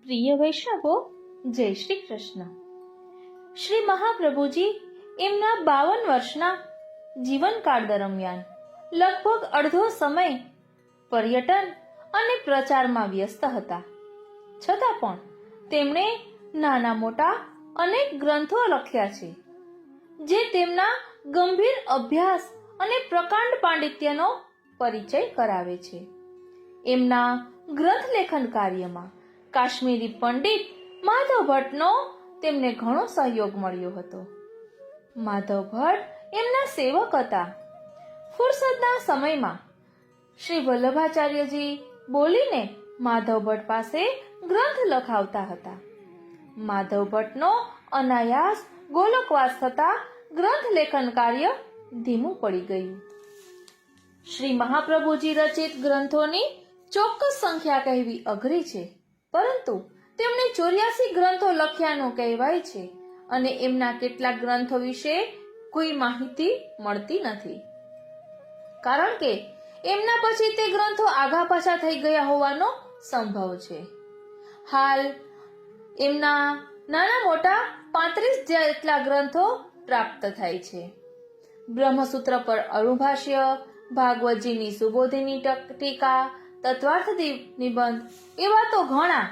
પ્રિય વૈષ્ણવો, જય શ્રી કૃષ્ણ. શ્રી મહાપ્રભુજી એમના 52 વર્ષના જીવનકાળ દરમિયાન લગભગ અડધો સમય પર્યટન અને પ્રચારમાં વ્યસ્ત હતા. છતાં પણ તેમણે નાના મોટા અનેક ગ્રંથો લખ્યા છે, જે તેમના ગંભીર અભ્યાસ અને પ્રકાંડ પાંડિત્યનો પરિચય કરાવે છે. એમના ગ્રંથ લેખન કાર્યમાં કાશ્મીરી પંડિત માધવ ભટ્ટનો તેમને ઘણો સહયોગ મળ્યો હતો. માધવ ભટ્ટ એમના સેવક હતા. ફુરસદના સમયમાં શ્રી વલ્લભાચાર્યજી બોલીને માધવ ભટ્ટ પાસે ગ્રંથ લખાવતા હતા. માધવ ભટ્ટનો અનાયાસ ગોલકવાસ થતા ગ્રંથ લેખન કાર્ય ધીમું પડી ગયું. શ્રી મહાપ્રભુજી રચિત ગ્રંથોની ચોક્કસ સંખ્યા કહેવી અઘરી છે, પરંતુ તેમણે 84 ગ્રંથો લખ્યાનું કહેવાય છે અને એમના કેટલાક ગ્રંથો વિશે કોઈ માહિતી મળતી નથી, કારણ કે એમના પછી તે ગ્રંથો આઘા પાછા થઈ ગયા હોવાનો સંભવ છે. હાલ એમના નાના મોટા 35 જેટલા ગ્રંથો પ્રાપ્ત થાય છે. બ્રહ્મસૂત્ર પર અણુભાષ્ય, ભાગવતજીની સુબોધિની ટીકા, તત્વાર્થ નિબંધ, એવા તો ઘણા,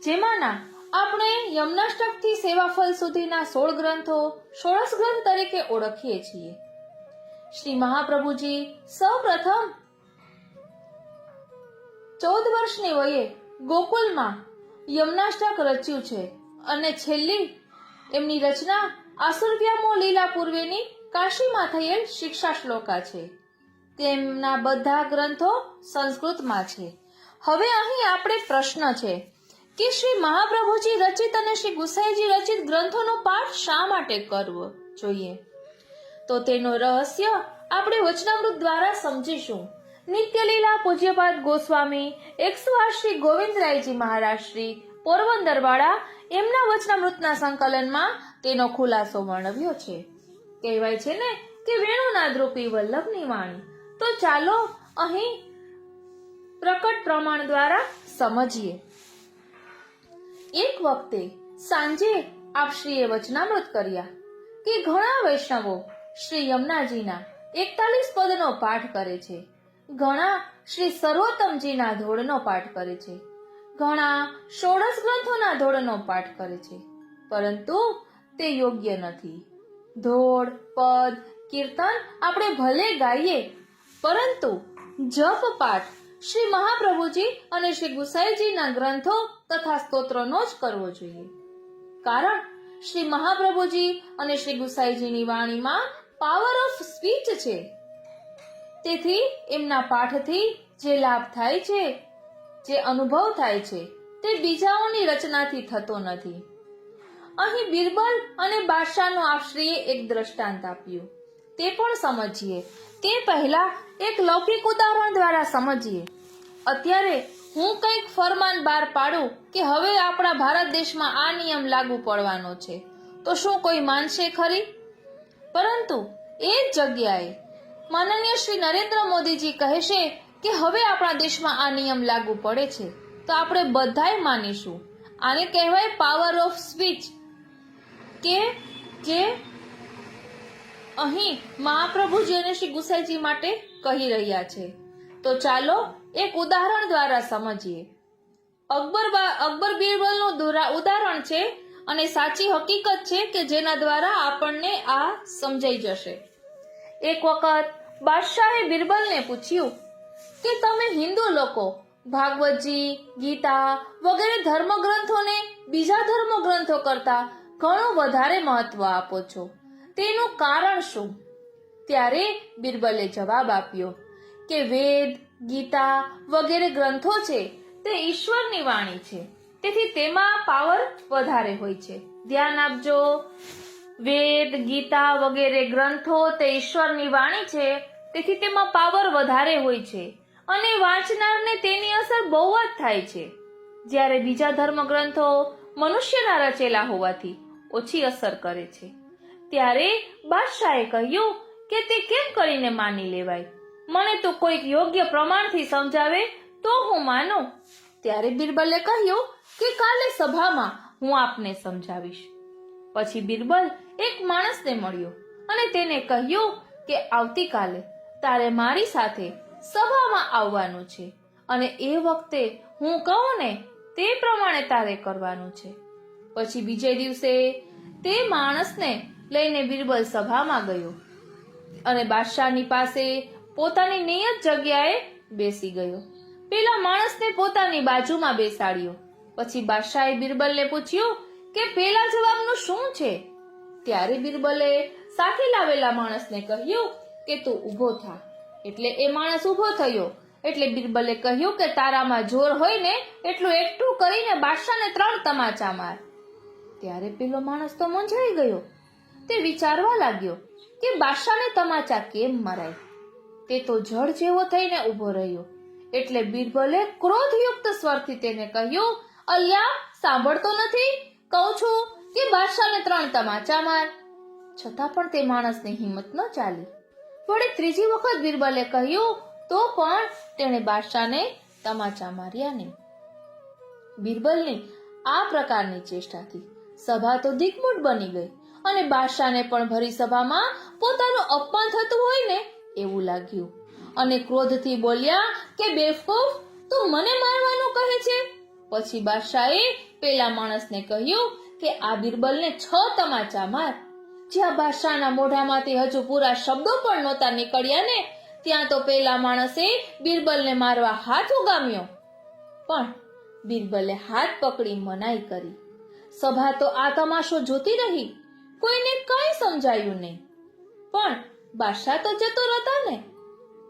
જેમાંના આપણે યમનાષ્ટકથી સેવાફલ સુધીના 16 ગ્રંથો ષોડશ ગ્રંથ તરીકે ઓળખીએ છીએ. શ્રી મહાપ્રભુજી સૌ પ્રથમ 14 વર્ષની વયે ગોકુલમાં યમનાષ્ટક રચ્યું છે અને છેલ્લી એમની રચના આસુરવ્યામો લીલા પૂર્વેની કાશીમાં થયેલ શિક્ષા શ્લોકા છે. તેમના બધા ગ્રંથો સંસ્કૃતમાં છે. હવે અહીં આપણે પ્રશ્ન છે કે શ્રી મહાપ્રભુજી રચિત અને શ્રી ગુસાઈજી રચિત ગ્રંથોનો પાઠ શા માટે કરવો જોઈએ? તો તેનો રહસ્ય આપણે વચનામૃત દ્વારા સમજીશું. નિત્યલીલા પૂજ્યપાદ ગોસ્વામી 108 શ્રી ગોવિંદરાયજી મહારાજ શ્રી પોરબંદરવાળા એમના વચનામૃતના સંકલનમાં તેનો ખુલાસો વર્ણવ્યો છે. કહેવાય છે ને કે વેણુનાદ રૂપી વલ્લભની વાણી. તો ચાલો અહીં પ્રકટ પ્રમાણ દ્વારા સમજીએ. એક વખતે સાંજે આપશ્રીએ વચનામૃત કર્યા કે ઘણા વૈષ્ણવો શ્રી યમુનાજીના 41 પદનો પાઠ કરે છે, ઘણા શ્રી સર્વોત્તમજીના ધોળનો પાઠ કરે છે, ઘણા ષોડશ ગ્રંથોના ધોળનો પાઠ કરે છે, પરંતુ તે યોગ્ય નથી. ધોળ, પદ, કીર્તન આપણે ભલે ગાઈએ, પરંતુ જપ પાઠ શ્રી મહાપ્રભુજી અને શ્રી ગુસાઈજીના ગ્રંથો તથા સ્તોત્રનો જ કરવો જોઈએ. કારણ શ્રી મહાપ્રભુજી અને શ્રી ગુસાઈજીની વાણીમાં પાવર ઓફ સ્પીચ છે. તેથી એમના પાઠથી જે લાભ થાય છે, જે અનુભવ થાય છે, તે બીજાઓની રચનાથી થતો નથી. અહીં બિરબલ અને બાદશાહનું આપશ્રીએ એક દ્રષ્ટાંત આપ્યું, તે પણ સમજીએ. તે પહેલા એક લૌકિક ઉદાહરણ દ્વારા સમજીએ. અત્યારે હું કંઈક ફરમાન બહાર પાડું કે હવે આપણા ભારત દેશમાં આ નિયમ લાગુ પડવાનો છે, તો શું કોઈ માનશે ખરી? પરંતુ એ જ જગ્યાએ માનનીય શ્રી નરેન્દ્ર મોદીજી કહેશે કે હવે આપણા દેશમાં આ નિયમ લાગુ પડે છે, તો આપણે બધાય માનીશું. આને કહેવાય પાવર ઓફ સ્પીચ, કે જે અહીં મહાપ્રભુજી અને શ્રી ગુસાઈજી માટે કહી રહ્યા છે. તો ચાલો એક ઉદાહરણ દ્વારા સમજીએ. અકબર બિરબલનું ઉદાહરણ છે અને સાચી હકીકત છે કે જેના દ્વારા આપણને આ સમજાઈ જશે. એક વખત બાદશાહે બિરબલને પૂછ્યું કે તમે હિન્દુ લોકો ભાગવતજી, ગીતા વગેરે ધર્મગ્રંથોને બીજા ધર્મગ્રંથો કરતા ઘણું વધારે મહત્વ આપો છો, તેનું કારણ શું? ત્યારે બિરબલે જવાબ આપ્યો કે વેદ, ગીતા વગેરે ગ્રંથો છે તે ઈશ્વરની વાણી છે, તેથી તેમાં પાવર વધારે હોય છે. ધ્યાન આપજો, વેદ, ગીતા વગેરે ગ્રંથો તે ઈશ્વરની વાણી છે, તેથી તેમાં પાવર વધારે હોય છે અને વાંચનારને તેની અસર બહુ જ થાય છે. જ્યારે બીજા ધર્મગ્રંથો મનુષ્યના રચેલા હોવાથી ઓછી અસર કરે છે. ત્યારે બાદશાહે કહ્યું કે તે કેમ કરીને માની લેવાય? મને તો કોઈક યોગ્ય પ્રમાણથી સમજાવે તો હું માનું. ત્યારે બિરબલે કહ્યું કે કાલે સભામાં હું આપને સમજાવીશ. પછી બિરબલ એક માણસને મળ્યો અને તેને કહ્યું કે આવતીકાલે તારે મારી સાથે સભામાં આવવાનું છે અને એ વખતે હું કહું ને તે પ્રમાણે તારે કરવાનું છે. પછી બીજે દિવસે તે માણસને લઈને બિરબલ સભામાં ગયો અને બાદશાહની પાસે પોતાની નિયત જગ્યાએ બેસી ગયો. પેલા માણસને પોતાની બાજુમાં બેસાડ્યો. પછી બાદશાહે બિરબલને પૂછ્યું કે પેલા જવાબનું શું છે? ત્યારે બિરબલે સાથે લાવેલા માણસને કહ્યું કે તું ઊભો થા. એટલે એ માણસ ઊભો થયો. એટલે બિરબલે કહ્યું કે તારામાં જોર હોય ને એટલું એકઠું કરીને બાદશાહને 3 તમાચા માર. ત્યારે પેલો માણસ તો મૂંઝાઈ ગયો. તે વિચારવા લાગ્યો કે બાદશાહને તમાચા કેમ મરાય. તે તો જળ જેવો થઈને ઊભો રહ્યો. એટલે બિરબલે ક્રોધયુક્ત સ્વરથી તેને કહ્યું, અલ્યા સાંભળતો નથી? કહું છું કે બાદશાહને 3 તમાચા માર. છતાં પણ તે માણસની હિંમત ન ચાલી. વળી ત્રીજી વખત બિરબલે કહ્યું તો પણ તેણે બાદશાહને તમાચા માર્યા નહીં. બિરબલની આ પ્રકારની ચેષ્ટાથી સભા તો દિગ્મૂઢ બની ગઈ અને બાદશાહને પણ ભરી સભામાં પોતાનું અપમાન થતું હોય ને એવું લાગ્યું અને ક્રોધથી બોલ્યા કે બેવકૂફ, તું મને મારવાનું કહે છે? પછી બાદશાહે પેલા માણસને કહ્યું કે આ બિરબલને 6 તમાચા માર. જ્યાં બાદશાહના મોઢામાંથી હજુ પૂરા શબ્દો પણ નહોતા નીકળ્યા ને ત્યાં તો પેલા માણસે બિરબલને મારવા હાથ ઉગામ્યો. પણ બિરબલે હાથ પકડી મનાઈ કરી. સભા તો આ તમાશો જોતી રહી. કોઈને કંઈ સમજાયું નહીં. પણ બાદશાહ તો ચતુર હતા ને.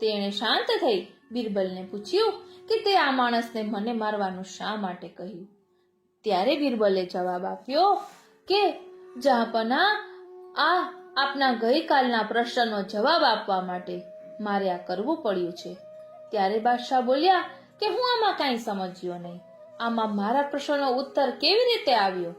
તેણે શાંત થઈ બિરબલને પૂછ્યું કે તે આ માણસને મને મારવાનું શા માટે કહ્યું? ત્યારે બિરબલે જવાબ આપ્યો કે જહાંપનાહ, આ આપના ગઈકાલના પ્રશ્નનો જવાબ આપવા માટે મારે આ કરવું પડ્યું છે. ત્યારે બાદશાહ બોલ્યા કે હું આમાં કાંઈ સમજ્યો નહીં. આમાં મારા પ્રશ્નનો ઉત્તર કેવી રીતે આવ્યો?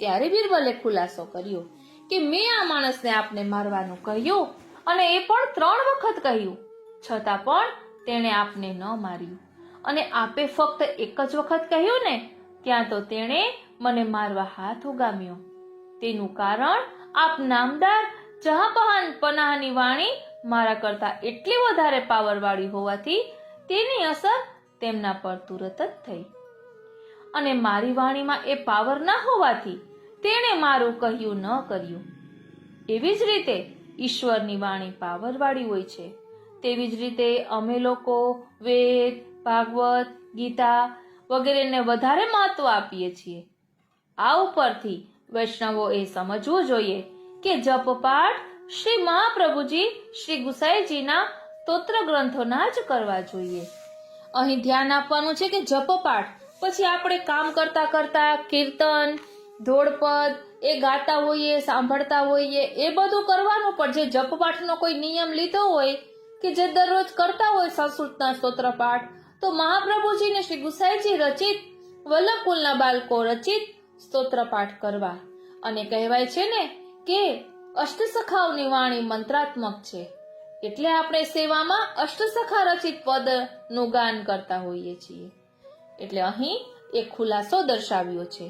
ત્યારે બિરબલે ખુલાસો કર્યો કે મેં આ માણસને આપને મારવાનું કહ્યું અને એ પણ 3 વખત કહ્યું, છતાં પણ તેણે આપને ન માર્યું. અને આપે ફક્ત એક જ વખત કહ્યું ને ત્યાં તો તેણે મને મારવા હાથ ઉગામ્યો. તેનું કારણ આપ નામદાર જહાંપનાહની વાણી મારા કરતા એટલી વધારે પાવરવાળી હોવાથી તેની અસર તેમના પર તુરત જ થઈ. અને મારી વાણીમાં એ પાવર ના હોવાથી તેણે મારું કહ્યું ન કર્યું. એવી જ રીતે ઈશ્વરની વાણી પાવરવાળી હોય છે. તેવી જ રીતે અમે લોકો વેદ, ભાગવત, ગીતા વગેરેને વધારે મહત્વ આપીએ છીએ. આ ઉપરથી વૈષ્ણવોએ સમજવું જોઈએ કે જપપાઠ શ્રી મહાપ્રભુજી શ્રી ગુસાઈજીના સ્તોત્ર ગ્રંથોના જ કરવા જોઈએ. અહીં ધ્યાન આપવાનું છે કે જપપાઠ પછી આપણે કામ કરતા કરતા કીર્તન, ધોળપદ એ ગાતા હોઈએ, સાંભળતા હોઈએ એ બધું કરવાનું. પણ જે જપપાઠનો કોઈ નિયમ લીધો હોય કે જે દરરોજ કરતા હોય સંસ્કૃતના સ્તોત્ર પાઠ, તો મહાપ્રભુજી ને શ્રી ગુસાઈજી રચિત, વલ્લભકુલના બાળકો રચિત સ્તોત્ર પાઠ કરવા. અને કહેવાય છે ને કે અષ્ટસખાઓની વાણી મંત્રાત્મક છે. એટલે આપણે સેવામાં અષ્ટસખા રચિત પદનું ગાન કરતા હોઈએ છીએ. એટલે અહીં એક ખુલાસો દર્શાવ્યો છે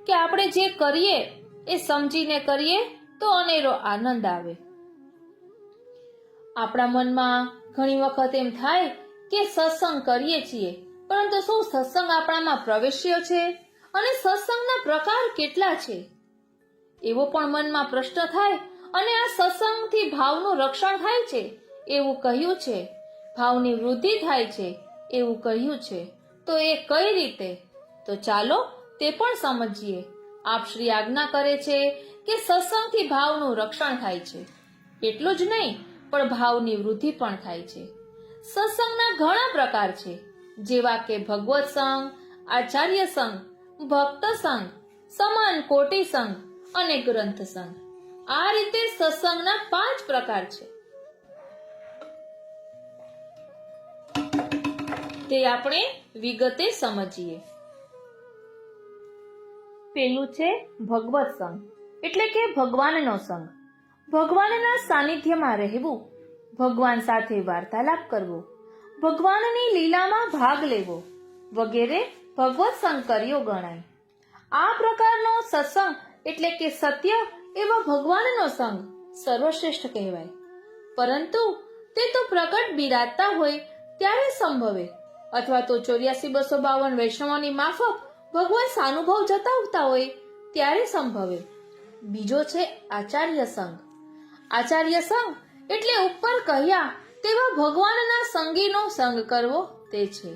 કે આપણે જે કરીએ એ સમજીને કરીએ તો અનેરો આનંદ આવે. આપણા મનમાં ઘણી વખત એમ થાય કે સત્સંગ કરીએ છીએ, પરંતુ શું સત્સંગ આપણામાં પ્રવેશ્યો છે? અને સત્સંગના પ્રકાર કેટલા છે? એવો પણ મનમાં પ્રશ્ન થાય. અને આ સત્સંગથી ભાવનું રક્ષણ થાય છે એવું કહ્યું છે, ભાવની વૃદ્ધિ થાય છે એવું કહ્યું છે. તો એ કઈ રીતે? તો ચાલો તે પણ સમજીએ. આપ શ્રી આજ્ઞા કરે છે કે સત્સંગથી ભાવનું રક્ષણ થાય છે. એટલું જ નહીં પણ ભાવની વૃદ્ધિ પણ થાય છે. સત્સંગના ઘણા પ્રકાર છે, જેવા કે ભગવત સંઘ, આચાર્ય સંઘ, ભક્ત સંઘ, સમાન કોટી સંઘ અને ગ્રંથ સંઘ. આ રીતે સત્સંગના 5 પ્રકાર છે. તે આપણે વિગતે સમજીએ. પેલું છે ભગવત સંઘ, એટલે કે ભગવાનનો સંઘ. ભગવાનના સાનિધ્યમાં રહેવું, ભગવાન સાથે વાર્તાલાપ કરવો, ભગવાનની લીલામાં ભાગ લેવો વગેરે ભગવત સંગ કર્યો ગણાય. આ પ્રકારનો સત્સંગ એટલે કે સત્ય એવા ભગવાનનો સંગ સર્વશ્રેષ્ઠ કહેવાય. પરંતુ તે તો પ્રગટ બિરાજતા હોય ત્યારે સંભવે, અથવા તો 84,252 વૈષ્ણવોની માફક ભગવાન સાનુભવ જતાવતા હોય ત્યારે સંભવે. બીજો છે આચાર્ય સંગ. આચાર્ય સંગ એટલે ઉપર કહ્યા તેવા ભગવાનના સંગીનો સંગ કરવો તે છે.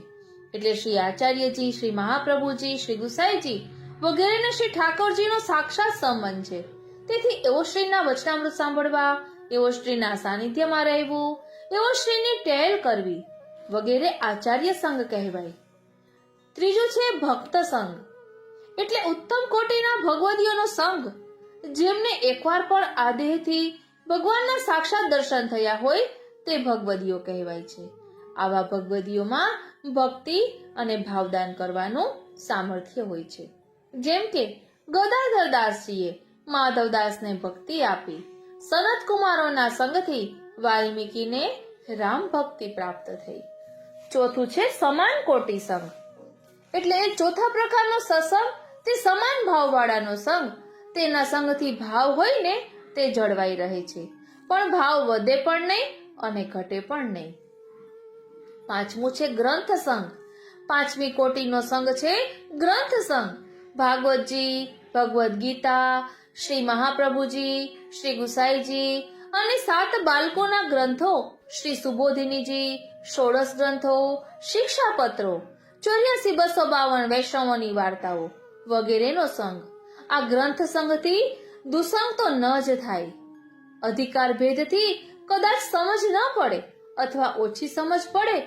એટલે શ્રી આચાર્યજી, શ્રી મહાપ્રભુજી, શ્રી ગુસાઈજી વગેરેને શ્રી ઠાકોરજીનો સાક્ષાત સંબંધ છે. તેથી એવો શ્રીના વચનામૃત સાંભળવા, એવો શ્રીના સાનિધ્યમાં રહેવું, એવો શ્રીની ટેલ કરવી વગેરે આચાર્ય સંગ કહેવાય. ત્રીજું છે ભક્ત સંગ. એટલે ઉત્તમ કોટીના ભગવદીઓનો સંગ, જેમને એકવાર પણ આ દેહથી ભગવાનના સાક્ષાત દર્શન થયા હોય તે ભગવદીઓ કહેવાય છે. આવા ભગવદીઓમાં ભક્તિ અને ભાવદાન કરવાનું સામર્થ્ય હોય છે. જેમ કે ગદાધરદાસજીએ માધવદાસને ભક્તિ આપી. સનત કુમારોના સંગથી વાલ્મીકીને રામ ભક્તિ પ્રાપ્ત થઈ. ચોથું છે સમાન કોટી સંગ. એટલે ચોથા પ્રકારનો સત્સંગ તે સમાન ભાવવાળાનો સંગ. તેના સંગથી ભાવ હોય ને તે જળવાઈ રહે છે, પણ ભાવ વધે પણ નહીં અને ઘટે પણ નહીં. પાંચમું છે ગ્રંથ સંગ. પાંચમી કોટીનો સંગ છે ગ્રંથ સંગ. ભાગવતજી, ભગવદ્ ગીતા, શ્રી મહાપ્રભુજી, શ્રી ગુસાઈજી અને 7 બાળકોના ગ્રંથો, શ્રી સુબોધિનીજી, 16 ગ્રંથો, શિક્ષાપત્રો, 84,252 વૈષ્ણવોની વાર્તાઓ વગેરેનો સંગ. આ ગ્રંથ સંગથી દુસંગ તો ન જ થાય. અધિકાર ભેદથી કદાચ સમજ ન પડે અથવા ઓછી સમજ પડે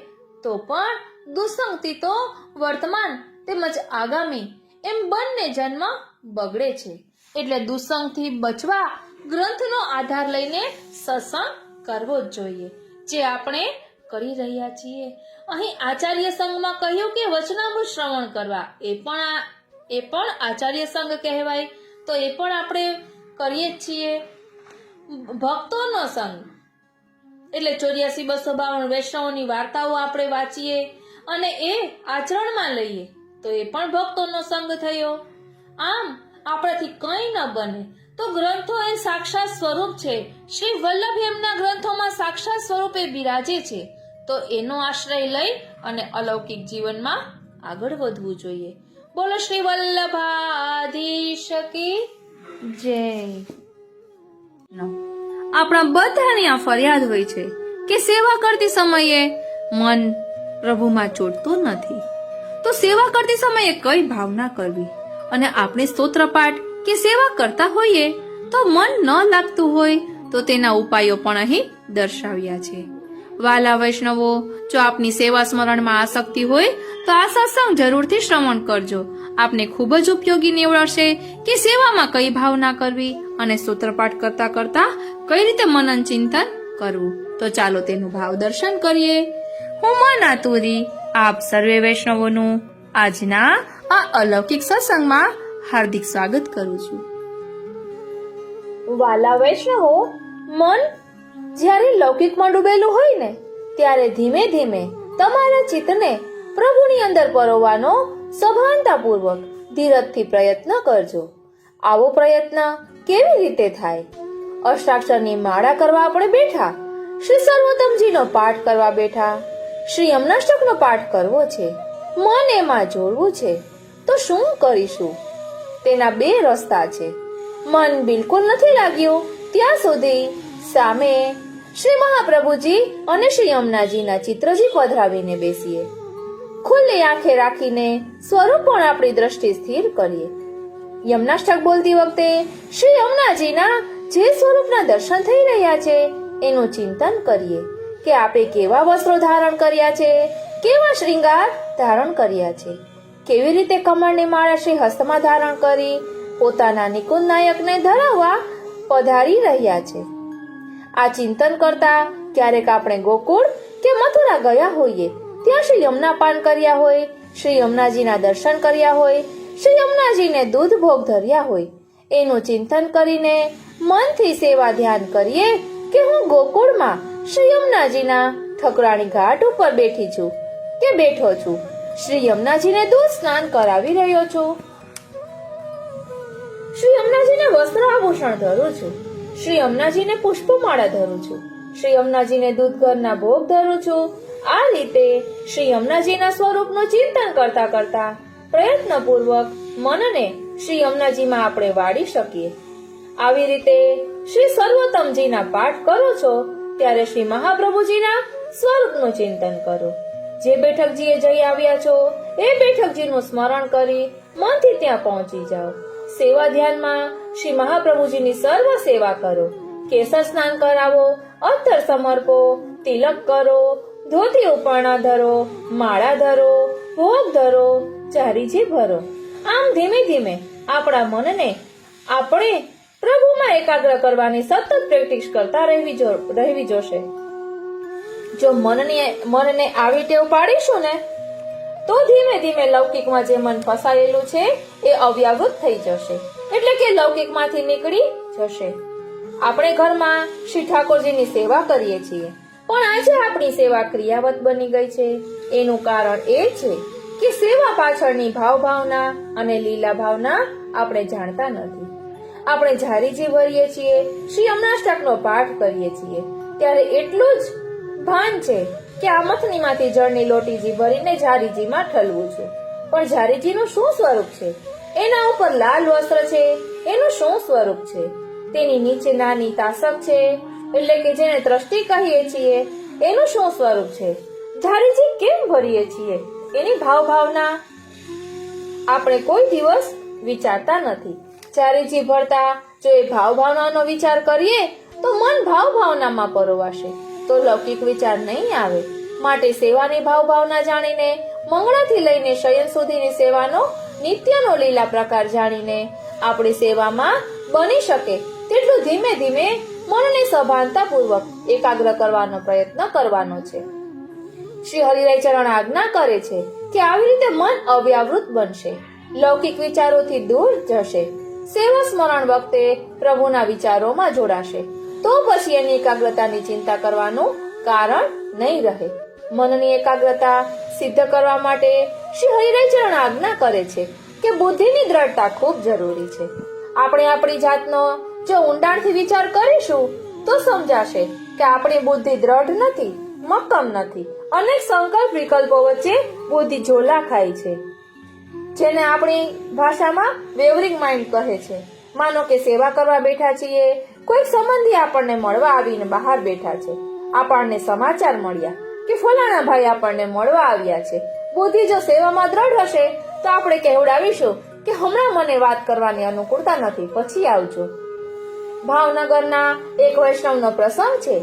તો પણ દુસંગથી તો વર્તમાન તેમજ આગામી એમ બંને જન્મ બગડે છે. એટલે દુસંગથી બચવા ગ્રંથનો આધાર લઈને સત્સંગ કરવો જ જોઈએ, જે આપણે કરી રહ્યા છીએ. અહીં આચાર્ય સંઘમાં કહ્યું કે વચનામૃત શ્રવણ કરવા, એ પણ આચાર્ય સંઘ કહેવાય. તો એ પણ આપણે કરીએ જ છીએ. ભક્તોનો સંગ એટલે 84,252 વૈષ્ણવોની વાર્તાઓ આપણે વાંચીએ અને એ આચરણમાં લઈએ તો એ પણ ભક્તોનો સંગ થયો. આમ આપણાથી કંઈ ન બને તો ગ્રંથો એ સાક્ષાત સ્વરૂપ છે. શ્રી વલ્લભ એમના ગ્રંથોમાં સાક્ષાત સ્વરૂપે બિરાજે છે. તો એનો આશ્રય લઈ અને અલૌકિક જીવનમાં આગળ વધવું જોઈએ. બોલો શ્રી વલ્લભાધીશ કી જય. આપણા બધાની આ ફરિયાદ હોય છે કે સેવા કરતી સમયે મન પ્રભુમાં ચોટતું નથી. તો સેવા કરતી સમયે કઈ ભાવના કરવી? અને આપણે સ્તોત્ર પાઠ કે સેવા કરતા હોઈએ તો મન ન લાગતું હોય તો તેના ઉપાયો પણ અહીં દર્શાવ્યા છે. વાલા વૈષ્ણવો, જો આપની સેવા સ્મરણમાં આસક્તિ હોય તો આ સત્સંગ જરૂરથી શ્રવણ કરજો. આપને ખૂબ જ ઉપયોગી નીવડશે કે સેવામાં કઈ ભાવના કરવી અને સ્તોત્રપાઠ કરતા કરતા કઈ રીતે મનન ચિંતન કરવું. તો ચાલો તેનું ભાવ દર્શન કરીએ. હું મન આતુરી આપ સર્વે વૈષ્ણવોનું આજના આ અલૌકિક સત્સંગમાં હાર્દિક સ્વાગત કરું છું. વાલા વૈષ્ણવો, મન જ્યારે લૌકિકમાં ડૂબેલું હોય ને ત્યારે ધીમે ધીમે તમારા ચિત્તને પ્રભુની અંદર પરોવવાનો સભાનતાપૂર્વક ધીરજથી પ્રયત્ન કરજો. આવો પ્રયત્ન કેવી રીતે થાય? અષ્ટાક્ષરની માળા કરવા આપણે બેઠા, શ્રી સર્વોત્તમજીનો પાઠ કરવા બેઠા, શ્રી યમનાષ્ટકનો પાઠ કરવો છે, મન એમાં જોડવું છે. તો શું કરીશું? તેના 2 રસ્તા છે. મન બિલકુલ નથી લાગ્યું ત્યાં સુધી સામે શ્રી મહાપ્રભુજી અને શ્રી યમુનાજીના ચિત્રજી પધરાવીને બેસીએ. ખુલ્લી આંખે રાખીને સ્વરૂપ પણ આપણી દ્રષ્ટિ સ્થિર કરીએ. યમનાષ્ટક બોલતી વખતે શ્રી યમુનાજીના જે સ્વરૂપના દર્શન થઈ રહ્યા છે એનું ચિંતન કરીએ કે આપણે કેવા વસ્ત્રો ધારણ કર્યા છે, કેવા શ્રૃંગાર ધારણ કર્યા છે, કેવી રીતે કમળની માળા શ્રી હસ્તમાં ધારણ કરી પોતાના નિકુંજ નાયકને ધરાવવા પધારી રહ્યા છે. આ ચિંતન કરતા ક્યારેક આપણે ગોકુળ કે મથુરા ગયા હોઈએ, ત્યાં શ્રી યમુના પાન કર્યા હોય, શ્રી યમુનાજીના દર્શન કર્યા હોય, શ્રી યમુનાજીને દૂધ ભોગ ધર્યા હોય, એનું ચિંતન કરીને મનથી સેવા ધ્યાન કરીએ કે હું ગોકુળમાં શ્રી યમુનાજીના ઠકરાણી ઘાટ ઉપર બેઠી છું કે બેઠો છું શ્રી યમુનાજીને દૂધ સ્નાન કરાવી રહ્યો છું. શ્રી યમુનાજીને વસ્ત્ર આભૂષણ ધરું છું. શ્રી યમુનાજીને પુષ્પમાળા ધરું છું. શ્રી યમુનાજીને દૂધ ઘરના ભોગ ધરું છું. આ રીતે શ્રી યમુનાજીના સ્વરૂપનું ચિંતન કરતા કરતા પ્રયત્નપૂર્વક મનને શ્રી યમુનાજીમાં આપણે વાળી શકીએ. આવી રીતે શ્રી સર્વોત્તમજીના પાઠ કરો છો ત્યારે શ્રી મહાપ્રભુજીના સ્વરૂપનું ચિંતન કરો. જે બેઠકજીએ જઈ આવ્યા છો એ બેઠકજીનું સ્મરણ કરી મનથી ત્યાં પહોંચી જાઓ. સેવા ધ્યાનમાં શ્રી મહાપ્રભુજીની સર્વ સેવા કરો. કેસર સ્નાન કરાવો, અત્તર સમર્પો, તિલક કરો, ધોતી ઉપરણા ધરો, માળા ધરો, ભોગ ધરો, ચારીજી ભરો. આમ ધીમે ધીમે આપણા મનને આપણે પ્રભુમાં એકાગ્ર કરવાની સતત પ્રેક્ટિસ કરતા રહેવી જોશે. જો મનને આવી ટેવ પાડીશું ને તો ધીમે ધીમે લૌકિકમાં જે મન ફસાયેલું છે એ અવ્યાવૃત થઈ જશે, એટલે કે લૌકિકમાંથી નીકળી જશે. આપણે ઘરમાં શ્રી ઠાકોરજીની સેવા કરીએ છીએ, પણ આજે આપણી સેવા ક્રિયાવત બની ગઈ છે. એનું કારણ એ છે કે સેવા પાછળની ભાવના અને લીલા ભાવના આપણે જાણતા નથી. આપણે ઝારીજી ભરીએ છીએ, શ્રી યમુનાષ્ટકનો પાઠ કરીએ છીએ ત્યારે એટલું જ ભાન છે કે આ મથનીમાંથી જળની લોટીજી ભરીને ઝારીજીમાં ઠલવું છું. પણ ઝારીજીનું શું સ્વરૂપ છે? એના ઉપર લાલ વસ્ત્ર છે, એનું શું સ્વરૂપ છે? તેની નીચે નાની તાસક છે, એટલે કે જેને ત્રષ્ટિ કહીએ છીએ, એનું શું સ્વરૂપ છે? ઝારીજી કેમ ભરીએ છીએ એની ભાવના આપણે કોઈ દિવસ વિચારતા નથી. ઝારીજી ભરતા જો એ ભાવનાનો વિચાર કરીએ તો મન ભાવનામાં પરોવાશે, તો લૌકિક વિચાર નહીં આવે. માટે સેવાની ભાવના જાણીને મંગળાથી લઈને શયન સુધીની સેવાનો નિત્યનો લીલા પ્રકાર જાણીને આપણી સેવામાં બની શકે તેટલું ધીમે ધીમે મનને સભાનતા પૂર્વક એકાગ્ર કરવાનો પ્રયત્ન કરવાનો છે. શ્રી હરિરાય ચરણ આજ્ઞા કરે છે કે આવી રીતે મન અવ્યાવૃત બનશે, લૌકિક વિચારોથી દૂર જશે, સેવા સ્મરણ વખતે પ્રભુના વિચારોમાં જોડાશે, તો પછી એની એકાગ્રતાની ચિંતા કરવાનું કારણ નહીં રહે. મનની એકાગ્રતા સિદ્ધ કરવા માટે શ્રી હરિરાય ચરણ આજ્ઞા કરે છે કે બુદ્ધિની દ્રઢતા ખૂબ જરૂરી છે. આપણે આપણી જાતનો જો ઊંડાણથી વિચાર કરીશું તો સમજાશે કે આપણી બુદ્ધિ દ્રઢ નથી, મક્કમ નથી. અનેક સંકલ્પ વિકલ્પો વચ્ચે બુદ્ધિ ઝોલા ખાય છે, જેને આપણી ભાષામાં વેવરિંગ માઇન્ડ કહે છે. માનો કે સેવા કરવા બેઠા છીએ, કોઈક સંબંધી આપણને મળવા આવીને બહાર બેઠા છે, આપણને સમાચાર મળ્યા કે ફલાણા ભાઈ આપણને મળવા આવ્યા છે. બુદ્ધિ જો સેવામાં દ્રઢ હશે તો આપણે કહેવડાવીશું કે હમણાં મને વાત કરવાની અનુકૂળતા નથી, પછી આવજો. ભાવનગરના એક વૈષ્ણવનો પ્રસંગ છે.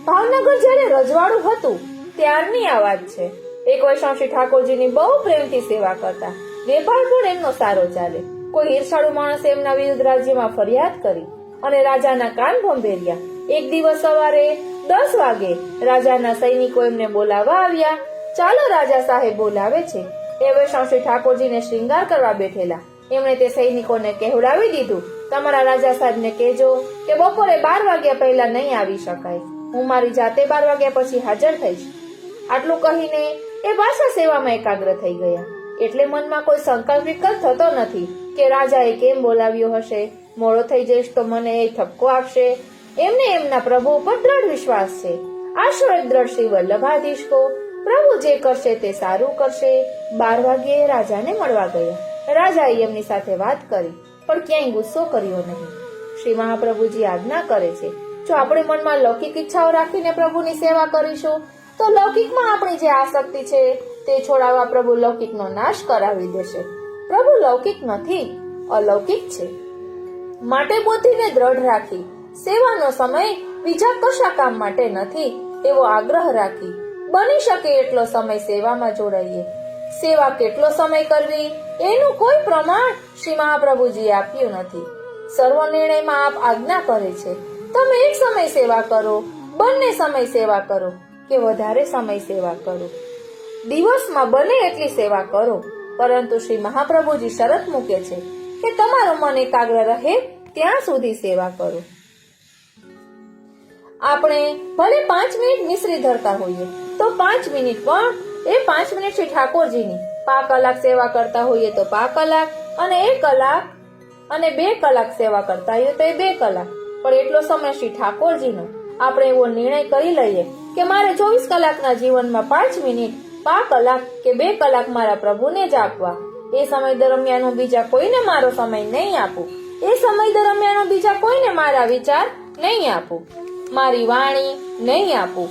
ભાવનગર જ્યારે રજવાડું હતું ત્યારની આ વાત છે. એક વૈષ્ણવ શ્રી ઠાકોરજીની બહુ પ્રેમથી સેવા કરતા, વેપાર પણ એમનો સારો ચાલે. કોઈ ઈર્ષાળુ માણસે એમના વિરુદ્ધ રાજ્યમાં ફરિયાદ કરી અને રાજાના કાન ભંભેર્યા. એક દિવસ સવારે 10 વાગે રાજાના સૈનિકો એમને બોલાવવા આવ્યા. ચાલો, રાજા સાહેબ બોલાવે છે. એ વૈષ્ણવ શ્રી ઠાકોરજીને શ્રૃંગાર કરવા બેઠેલા. એમણે તે સૈનિકોને કહેવડાવી દીધું, તમારા રાજા સાહેબને કહેજો કે બપોરે 12 વાગ્યા પહેલા નહીં આવી શકાય, હું મારી જાતે 12 વાગ્યા પછી હાજર થઈશ. આટલું કહીને એ પાછા સેવામાં એકાગ્ર થઈ ગયા. એટલે મનમાં કોઈ સંકલ્પ વિકલ્પ થતો નથી કે રાજાએ કેમ બોલાવ્યો હશે, મોડો થઈ જઈશ તો મને એ ઠપકો આપશે. એમને એમના પ્રભુ ઉપર દ્રઢ વિશ્વાસ છે. આશ્રય દ્રઢ શ્રી વલ્લભાધીશ કો, પ્રભુ જે કરશે તે સારું કરશે. 12 વાગ્યે રાજાને મળવા ગયા. રાજાએ એમની સાથે વાત કરી પણ ક્યાંય ગુસ્સો કર્યો નહીં. શ્રી મહાપ્રભુજી આજ્ઞા કરે છે, જો આપણે મનમાં લૌકિક ઈચ્છાઓ રાખીને પ્રભુની સેવા કરીશું તો લૌકિકમાં આપણી જે આસક્તિ છે તે છોડાવવા પ્રભુ લૌકિકનો નાશ કરાવી દેશે. પ્રભુ લૌકિક નથી, અલૌકિક છે. માટે બુદ્ધિને દ્રઢ રાખી સેવાનો સમય બીજા કશા કામ માટે નથી એવો આગ્રહ રાખી બની શકે એટલો સમય સેવામાં જોડાઈએ. સેવા કેટલો સમય કરવી એનું કોઈ પ્રમાણ શ્રી મહાપ્રભુજીએ આપ્યું નથી. સર્વ નિર્ણયમાં આપ આજ્ઞા કરે છે, તમે એક સમય સેવા કરો, બંને સમય સેવા કરો કે વધારે સમય સેવા કરો, દિવસમાં બને એટલી સેવા કરો. પરંતુ શ્રી મહાપ્રભુજી શરત મૂકે છે કે તમારું મન એકાગ્ર રહે ત્યાં સુધી સેવા કરો. આપણે ભલે 5 મિનિટ મિશ્રી ધરતા હોઈએ તો 5 મિનિટ પણ એ 5 મિનિટ શ્રી ઠાકોરજીની 5 કલાક સેવા કરતા હોઈએ તો 5 કલાક, અને 1 કલાક અને 2 કલાક સેવા કરતા હોઈએ તો 2 કલાક. પણ એટલો સમય શ્રી ઠાકોરજીનો આપણે એવો નિર્ણય કરી લઈએ કે મારે 24 કલાકના જીવનમાં 5 મિનિટ, 5 કલાક કે 2 કલાક મારા પ્રભુને જ આપવા. એ સમય દરમિયાન હું બીજા કોઈને મારો સમય નહીં આપું. એ સમય દરમિયાન હું બીજા કોઈને મારા વિચાર નહીં આપું, મારી વાણી નહીં આપું,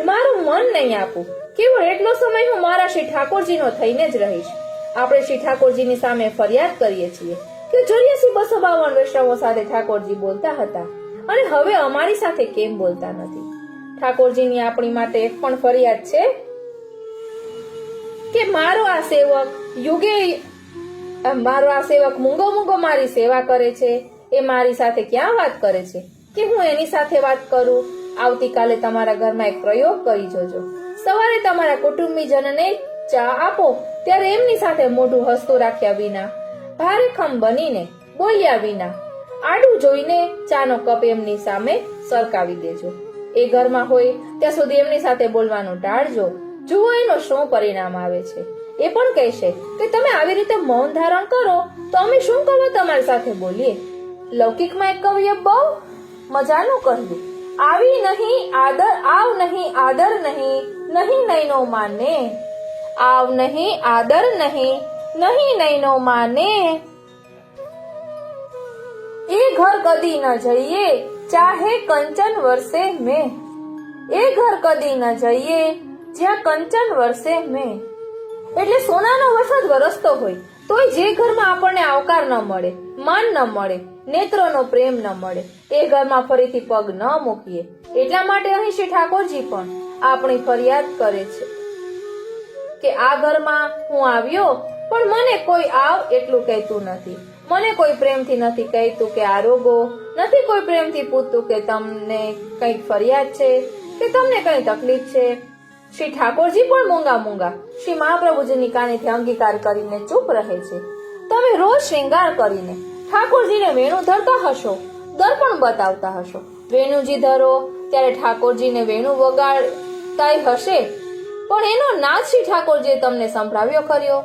મારું મન નહીં આપું. કેવળ એટલો સમય હું મારા શ્રી ઠાકોરજીનો થઈને જ રહીશ. આપણે શ્રી ઠાકોરજીની સામે ફરિયાદ કરીએ છીએ કે 84,252 વૈષ્ણવો સાથે ઠાકોરજી બોલતા હતા અને હવે અમારી સાથે કેમ બોલતા નથી? ઠાકોરજીની આપણી માટે એક પણ ફરિયાદ છે કે મારો આ સેવક મૂંગો મૂંગો મારી સેવા કરે છે, એ મારી સાથે ક્યાં વાત કરે છે કે હું એની સાથે વાત કરું? આવતીકાલે તમારા ઘરમાં એક પ્રયોગ કરી જોજો. સવારે તમારા કુટુંબીજનને ચા આપો ત્યારે એમની સાથે મોઢું હસતું રાખ્યા વિના, ભારેખમ બનીને બોલ્યા વિના, આડું જોઈને ચાનો કપ એમની સામે સરકાવી દેજો. એ ઘરમાં હોય ત્યાં સુધી એમની સાથે બોલવાનું ટાળજો. જુઓ એનો શું પરિણામ આવે છે. એ પણ કહેશે કે તમે આવી રીતે મૌન ધારણ કરો તો અમે શું કરવા તમારી સાથે બોલીએ? લૌકિકમાં એક કવિએ બહુ મજાનું કહ્યું, આવી નહીં આદર, આવ નહીં આદર નહીં, નહીં નૈનો માને, આવ નહીં આદર નહીં, નહીં નૈનો માને. એ ઘર કદી ન જઈએ ચાહે કંચન વરસે મેં, એ ઘર કદી ન જઈએ જ્યાં કંચન વરસે મેં. એટલે સોનાનો વરસાદ વરસતો હોય તોય જે ઘરમાં આપણને આવકાર ન મળે, માન ન મળે, નેત્રોનો પ્રેમ ન મળે, એ ઘરમાં ફરીથી પગ ન મૂકીએ. એટલા માટે અહીં શ્રી ઠાકોરજી પણ આપણી ફરિયાદ કરે છે કે આ ઘરમાં હું આવ્યો પણ મને કોઈ આવ એટલું કહેતું નથી, મને કોઈ પ્રેમથી નથી કહેતું કે આરોગો, નથી કોઈ પ્રેમથી પૂછતું કે તમને કંઈક ફરિયાદ છે કે તમને કઈ તકલીફ છે. શ્રી ઠાકોરજી પણ મૂંગા શ્રી મહાપ્રભુજીની કાનેથી અંગીકાર કરીને ચૂપ રહે છે. તમે રોજ શ્રૃંગાર કરીને ઠાકોરજીને વેણુ ધરતા હશો, દર્પણ બતાવતા હશો. વેણુજી ધરો ત્યારે ઠાકોરજીને વેણુ વગાડતા હશે, પણ એનો નાદ શ્રી ઠાકોરજીએ તમને સંભળાવ્યો ખર્યો?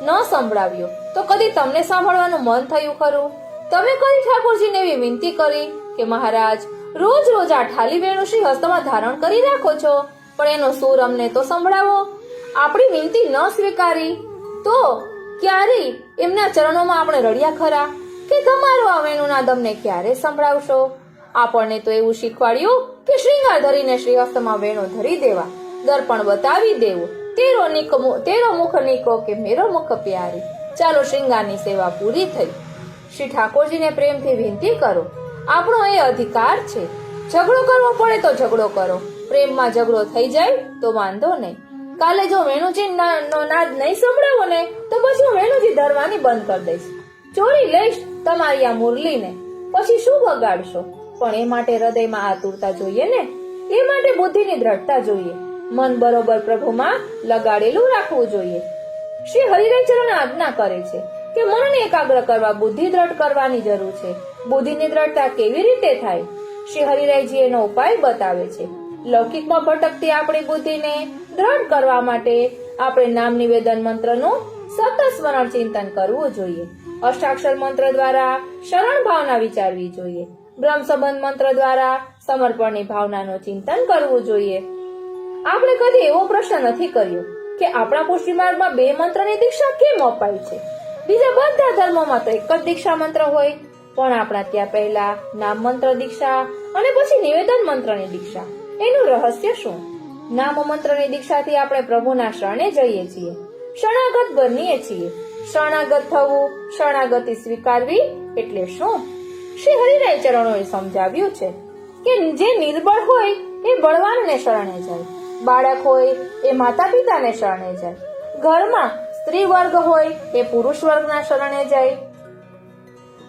ન સંભળાવ્યો તો કદી તમને સાંભળવાનું મન થયું ખરું? તમે કદી ઠાકોરજીને એવી વિનંતી કરી કે મહારાજ રોજ રોજ આ ઠાલી વેણુ શ્રી હસ્તમાં ધારણ કરી રાખો છો, પણ એનો સૂર અમને તો સંભળાવો? આપણી વિનંતી ન સ્વીકારી તો ક્યારે એમના ચરણોમાં આપણે રડ્યા ખરા કે તમારો આ વેણુનાદ અમને ક્યારે સંભળાવશો? આપણને તો એવું શીખવાડ્યું કે શ્રૃંગાર ધરીને શ્રીહસ્તમાં વેણુ ધરી દેવા, દર્પણ બતાવી દેવું, તેરો મુખ નીકો કે મેરો મુખ પ્યારી. ચાલો શ્રૃંગારની સેવા પૂરી થઈ. શ્રી ઠાકોરજીને પ્રેમથી વિનંતી કરો, આપણો એ અધિકાર છે. ઝઘડો કરવો પડે તો ઝઘડો કરો, પ્રેમમાં ઝઘડો થઈ જાય તો વાંધો નહીં. કાલે જો વેણુજી નો નાદ નહીં સંભળાવો ને તો પછી હું વેણુજી ધરવાની બંધ કરી દઈશ, ચોરી લઈશ તમારી આ મુરલીને. પછી શું વગાડશો? પણ એ માટે હૃદયમાં આતુરતા જોઈએ ને, એ માટે બુદ્ધિની દ્રઢતા જોઈએ, મન બરોબર પ્રભુમાં લગાડેલું રાખવું જોઈએ. શ્રી હરિરાય ચરણ આજ્ઞા કરે છે કે મનને એકાગ્ર કરવા બુદ્ધિ દ્રઢ કરવાની જરૂર છે. બુદ્ધિની દ્રઢતા કેવી રીતે થાય? શ્રી હરિરાયજી એનો ઉપાય બતાવે છે. લૌકિકમાં ભટકતી આપણી બુદ્ધિને દ્રઢ કરવા માટે આપણે નામ નિવેદન મંત્રનું સતત સ્મરણ ચિંતન કરવું જોઈએ. અષ્ટાક્ષર મંત્ર દ્વારા શરણ ભાવના વિચારવી જોઈએ. બ્રહ્મ સંબંધ મંત્ર દ્વારા સમર્પણની ભાવનાનું ચિંતન કરવું જોઈએ. આપણે કદી એવો પ્રશ્ન નથી કર્યો કે આપણા પુષ્ટિ માર્ગમાં 2 મંત્રની દીક્ષા કેમ અપાય છે? બીજા બધા ધર્મોમાં તો એક જ દીક્ષા મંત્ર હોય, પણ આપણા ત્યાં પહેલા નામ મંત્ર દીક્ષા અને પછી નિવેદન મંત્રની દીક્ષા. એનું રહસ્ય શું? નામ મંત્રની દીક્ષાથી આપણે પ્રભુના શરણે જઈએ છીએ, શરણાગત બનીએ છીએ. શરણાગત થવું, શરણાગતિ સ્વીકારવી એટલે શું? શ્રી હરિરાય ચરણોએ સમજાવ્યું છે કે જે નિર્બળ હોય એ બળવાનને શરણે જાય, બાળક હોય એ માતા પિતાને શરણે જાય, ઘરમાં સ્ત્રી વર્ગ હોય એ પુરુષ વર્ગના શરણે જાય,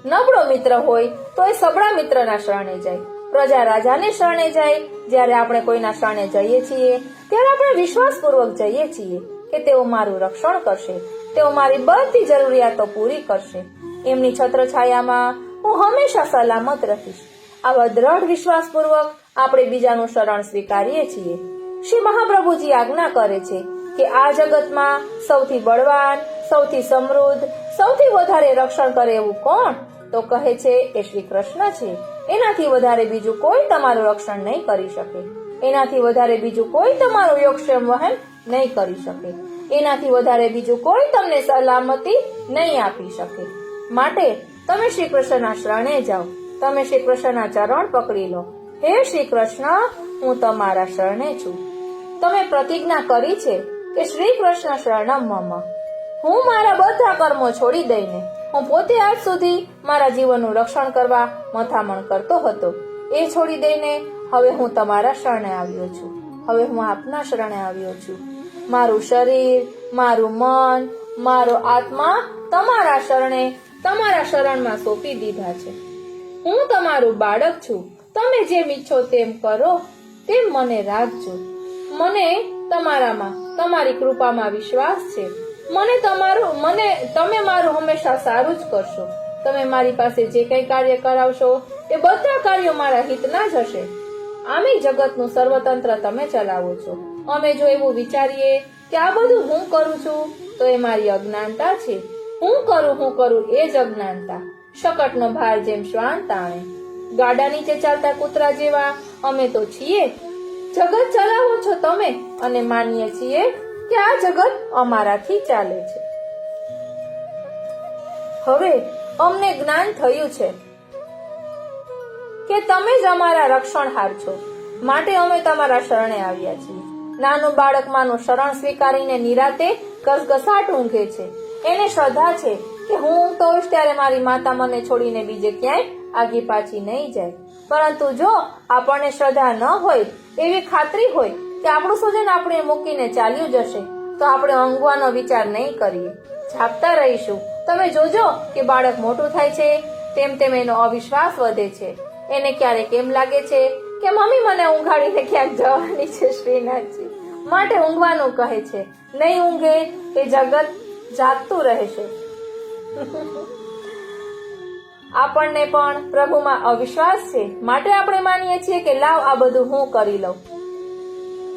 નબળો મિત્ર હોય તો એ સબળા મિત્રના શરણે જાય, પ્રજા રાજાને શરણે જાય. જ્યારે આપણે કોઈના શરણે જઈએ છીએ ત્યારે આપણે વિશ્વાસપૂર્વક જઈએ છીએ કે તેઓ મારું રક્ષણ કરશે, તેઓ મારી બધી જરૂરિયાતો પૂરી કરશે, એમની છત્રછાયામાં હું હંમેશા સલામત રહીશ. આવા દ્રઢ વિશ્વાસપૂર્વક આપણે બીજાનું શરણ સ્વીકારીએ છીએ. શ્રી મહાપ્રભુજી આજ્ઞા કરે છે કે આ જગતમાં સૌથી બળવાન, સૌથી સમૃદ્ધ, સૌથી વધારે રક્ષણ કરે એવું કોણ? તો કહે છે એ શ્રી કૃષ્ણ છે. એનાથી વધારે બીજું કોઈ તમારું રક્ષણ નહીં કરી શકે. એનાથી વધારે બીજું કોઈ તમારું યોગક્ષેમ વહન નહીં કરી શકે. એનાથી વધારે બીજું કોઈ તમને સલામતી નહીં આપી શકે. માટે તમે શ્રી કૃષ્ણના શરણે જાઓ. તમે શ્રી કૃષ્ણના ચરણ પકડી લો. હે શ્રી કૃષ્ણ, હું તમારા શરણે છું. તમે પ્રતિજ્ઞા કરી છે કે શ્રી કૃષ્ણ શરણમ મમ. હું મારા બધા કર્મો છોડી દઈને હું પોતે આજ સુધી મારા જીવનનું રક્ષણ કરવા મથામણ કરતો હતો. એ છોડી દઈને હવે હું તમારા શરણે આવ્યો છું. હવે હું આપના શરણે આવ્યો છું. મારું શરીર, મારું મન, મારો આત્મા તમારા શરણે, તમારા શરણમાં સોંપી દીધા છે. હું તમારું બાળક છું. તમે જેમ ઈચ્છો તેમ કરો, તેમ મને રાખજો. મને તમારામાં, તમારી કૃપામાં વિશ્વાસ છે. તમે મારું હંમેશા સારું જ કરશો. તમે મારી પાસે જે કઈ કાર્ય કરાવશો એ બધા કાર્યો મારા હિતના જ હશે. આમે જગતનું સર્વતંત્ર તમે ચલાવો છો. અમે જો એવું વિચારીએ કે આ બધું હું કરું છું તો એ મારી અજ્ઞાનતા છે. હું કરું એ જ અજ્ઞાનતા. શકટનો ભાર જેમ શ્વાન તાણે. ગાડા નીચે ચાલતા કૂતરા જેવા અમે તો છીએ. જગત ચલાવો છો તમે અને માનીએ છીએ કે આ જગત અમારાથી ચાલે છે. હવે અમને જ્ઞાન થયું છે કે તમે જ અમારા રક્ષણહાર છો. માટે અમે તમારા શરણે આવ્યા છીએ. નાનું બાળક માનું શરણ સ્વીકારીને નિરાતે ઘસઘસાટ ઊંઘે છે. એને શ્રદ્ધા છે કે હું ઊંઘતો હોઈશ ત્યારે મારી માતા મને છોડીને બીજે ક્યાંય આગી પાછી નહીં જાય. પરંતુ જો આપણને શ્રદ્ધા ન હોય, એવી ખાતરી હોય કે આપણું સ્વજન આપણે મૂકીને ચાલ્યું જશે, તો આપણે ઊંઘવાનો વિચાર નહીં કરીએ, જાગતા રહીશું. તમે જોજો કે બાળક મોટું થાય છે તેમ તેમ એનો અવિશ્વાસ વધે છે. એને ક્યારેક એમ લાગે છે કે મમ્મી મને ઊંઘાડીને ક્યાંક જવાની છે શ્રીનાથજી, માટે ઊંઘવાનું કહે છે. નહીં ઊંઘે એ જગત જાગતું રહેશે. આપણને પણ પ્રભુમાં અવિશ્વાસ છે, માટે આપણે માનીએ છીએ કે લાવ આ બધું હું કરી લઉં.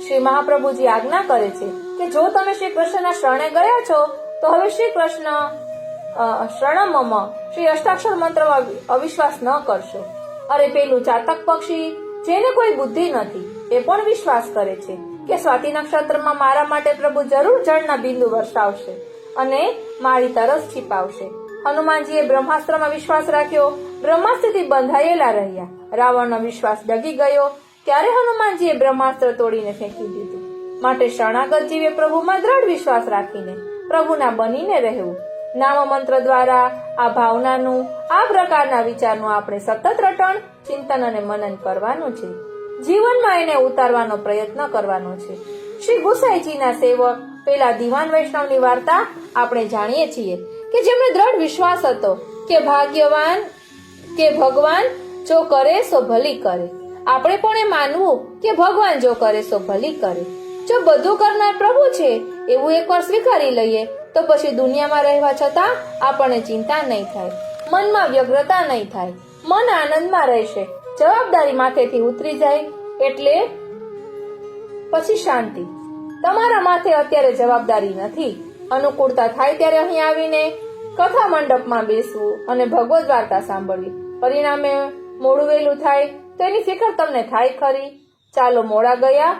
શ્રી મહાપ્રભુજી આજ્ઞા કરે છે કે જો તમે શ્રી કૃષ્ણના શરણે ગયા છો તો હવે શ્રી કૃષ્ણ શરણમમ શ્રી અષ્ટાક્ષર મંત્રમાં અવિશ્વાસ ન કરશો. અરે પેલું ચાતક પક્ષી જેને કોઈ બુદ્ધિ નથી એ પણ વિશ્વાસ કરે છે કે સ્વાતિ નક્ષત્રમાં મારા માટે પ્રભુ જરૂર જળના બિંદુ વરસાવશે અને મારી તરસ છીપાવશે. હનુમાનજીએ બ્રહ્માસ્ત્રમાં વિશ્વાસ રાખ્યો. બ્રહ્માસ્ત્રથી બંધાયેલા રહ્યા. રાવણનો વિશ્વાસ ડગી ગયો. ત્યારે હનુમાનજીએ બ્રહ્માસ્ત્ર તોડીને ફેંકી દીધું. માટે શરણાગત જીવે પ્રભુમાં દ્રઢ વિશ્વાસ રાખીને પ્રભુના બનીને રહેવું. નામ મંત્ર દ્વારા આ ભાવનાનું, આ પ્રકારના વિચારનું આપણે સતત રટણ, ચિંતન અને મનન કરવાનું છે. જીવનમાં એને ઉતારવાનો પ્રયત્ન કરવાનો છે. શ્રી ગુસાઈજીના સેવક પેલા દિવાન વૈષ્ણવની વાર્તા આપણે જાણીએ છીએ કે જેમને દ્રઢ વિશ્વાસ હતો કે ભગવાન જો કરે સો ભલી કરે. આપણે પણ એ માનવું કે ભગવાન જો કરે સો ભલી કરે. જો બધું કરનાર પ્રભુ છે એવું એકવાર સ્વીકારી લઈએ તો પછી દુનિયામાં રહેવા છતાં આપણને ચિંતા નહીં થાય, મનમાં વ્યગ્રતા નહીં થાય, મન આનંદમાં રહેશે. જવાબદારી માથેથી ઉતરી જાય એટલે પછી શાંતિ. તમારા માથે અત્યારે જવાબદારી નથી. અનુકૂળતા થાય ત્યારે અહીં આવીને કથા મંડપમાં બેસવું અને ભગવદ વાર્તા સાંભળવી. પરિણામે મોડું વહેલું થાય તો એની ફિકર તમને થાય ખરી? ચાલો મોડા ગયા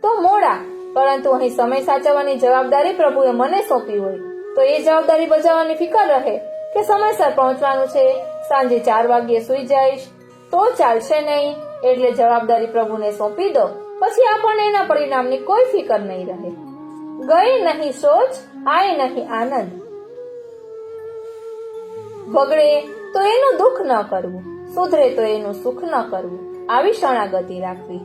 તો મોડા, પરંતુ અહીં સમય સાચવવાની જવાબદારી પ્રભુએ મને સોંપી હોય તો એ જવાબદારી બજાવવાની ફિકર રહે કે સમયસર પહોંચવાનું છે. સાંજે 4 વાગ્યે સુઈ જઈશ તો ચાલશે નહીં, એટલે જવાબદારી પ્રભુને સોંપી દો. પછી આપણને એના પરિણામની કોઈ ફિકર નહીં રહે. ગઈ નહીં સોચ, આય નહીં આનંદ. બગડે તો એનું દુઃખ ન કરવું, સુધરે તો એનું સુખ ન કરવું. આવી શરણાગતિ રાખવી.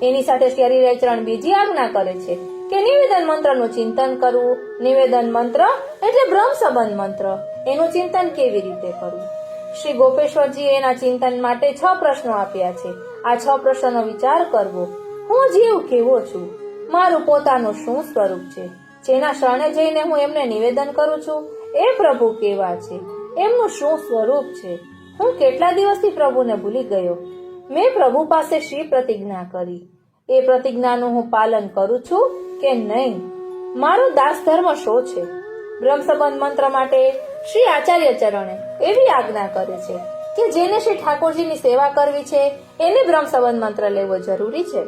એની સાથે શરીર ચરણ બીજી આજ્ઞા કરે છે કે નિવેદન મંત્રનું ચિંતન કરવું. નિવેદન મંત્ર એટલે બ્રહ્મ સંબંધ મંત્ર. એનું ચિંતન કેવી રીતે કરવું? શ્રી ગોપેશ્વરજી એના ચિંતન માટે 6 પ્રશ્નો આપ્યા છે. આ 6 પ્રશ્નોનો વિચાર કરવો. હું જીવ કેવો છું? મારું પોતાનું શું સ્વરૂપ છે? જેના શરણે જઈને હું એમને નિવેદન કરું છું એ પ્રભુ કેવા છે? એમનું શું સ્વરૂપ છે? હું કેટલા દિવસથી પ્રભુને ભૂલી ગયો. મેં પ્રભુ પાસે શી પ્રતિજ્ઞા કરી? એ પ્રતિજ્ઞાનું હું પાલન કરું છું કે નહીં? મારો દાસ ધર્મ શો છે? બ્રહ્મ સંબંધ મંત્ર માટે શ્રી આચાર્ય ચરણે એવી આજ્ઞા કરે છે કે જેને શ્રી ઠાકોરજીની સેવા કરવી છે એને બ્રહ્મ સંબંધ મંત્ર લેવો જરૂરી છે,